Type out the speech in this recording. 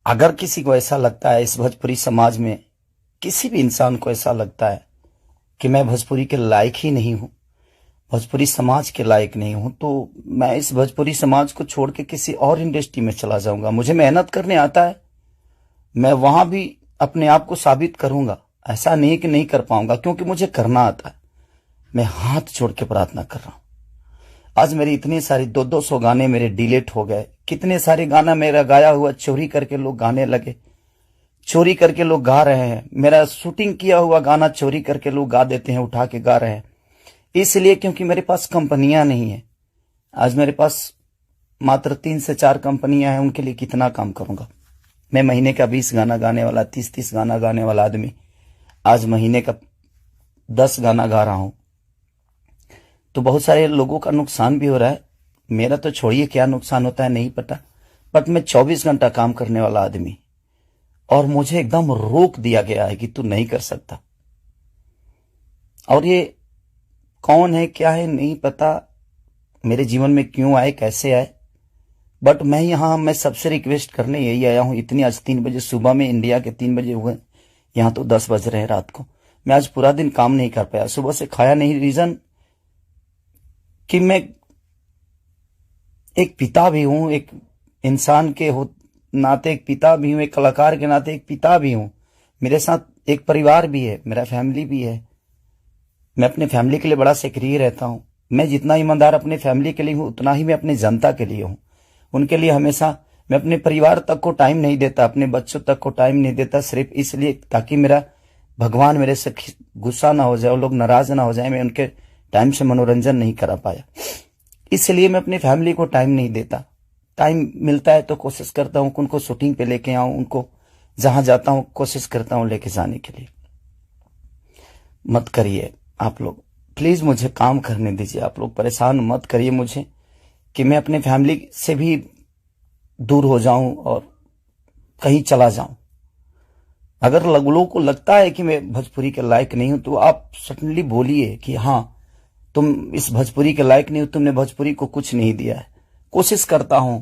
अगर किसी को ऐसा लगता है, इस भोजपुरी समाज में किसी भी इंसान को ऐसा लगता है कि मैं भोजपुरी के लायक ही नहीं हूं, भोजपुरी समाज के लायक नहीं हूं, तो मैं इस भोजपुरी समाज को छोड़ के किसी और इंडस्ट्री में चला जाऊंगा। मुझे मेहनत करने आता है, मैं वहां भी अपने आप को साबित करूंगा। ऐसा नहीं कि नहीं कर पाऊंगा, क्योंकि मुझे करना आता है। मैं हाथ जोड़ के प्रार्थना कर रहा हूं। आज मेरी इतनी सारी 200 गाने मेरे डिलीट हो गए। कितने सारे गाना मेरा गाया हुआ चोरी करके लोग गाने लगे, चोरी करके लोग गा रहे हैं। मेरा शूटिंग किया हुआ गाना चोरी करके लोग गा देते हैं, उठा के गा रहे हैं। इसलिए क्योंकि मेरे पास कंपनियां नहीं है। आज मेरे पास मात्र 3 से 4 कंपनियां हैं, उनके लिए कितना काम करूंगा। मैं महीने का 20 गाना गाने वाला, 30 गाना गाने वाला आदमी आज महीने का 10 गाना गा रहा हूं। तो बहुत सारे लोगों का नुकसान भी हो रहा है। मेरा तो छोड़िए क्या नुकसान होता है नहीं पता, बट मैं 24 घंटा काम करने वाला आदमी, और मुझे एकदम रोक दिया गया है कि तू नहीं कर सकता। और ये कौन है क्या है नहीं पता, मेरे जीवन में क्यों आए कैसे आए, बट मैं सबसे रिक्वेस्ट करने यही आया हूं। इतनी आज 3 बजे सुबह में, इंडिया के 3 बजे हुए, यहां तो 10 बज रहे हैं रात को। मैं आज पूरा दिन काम नहीं कर पाया, सुबह से खाया नहीं। रीजन कि मैं एक पिता भी हूं, एक इंसान के नाते एक पिता भी हूं, एक कलाकार के नाते एक पिता भी हूं। मेरे साथ एक परिवार भी है, मेरा फैमिली भी है। मैं अपने फैमिली के लिए बड़ा सक्रिय रहता हूं। मैं जितना ईमानदार अपने फैमिली के लिए हूं, उतना ही मैं अपनी जनता के लिए हूं। उनके लिए हमेशा मैं अपने परिवार तक को टाइम नहीं देता, अपने बच्चों तक को टाइम नहीं देता, सिर्फ इसलिए ताकि मेरा भगवान मेरे से गुस्सा ना हो जाए, वो लोग नाराज ना हो जाए, मैं उनके टाइम से मनोरंजन नहीं करा पाया। इसलिए मैं अपनी फैमिली को टाइम नहीं देता। टाइम मिलता है तो कोशिश करता हूं उनको शूटिंग पे लेके आऊं, उनको जहां जाता हूं कोशिश करता हूं लेके जाने के लिए। मत करिए आप लोग, प्लीज मुझे काम करने दीजिए। आप लोग परेशान मत करिए मुझे कि मैं अपने फैमिली से भी दूर हो जाऊं और कहीं चला जाऊं। अगर लोगों को लगता है कि मैं भोजपुरी के लायक नहीं हूं, तो आप सडनली बोलिए कि हाँ तुम इस भोजपुरी के लायक नहीं हो, तुमने भोजपुरी को कुछ नहीं दिया है। कोशिश करता हूं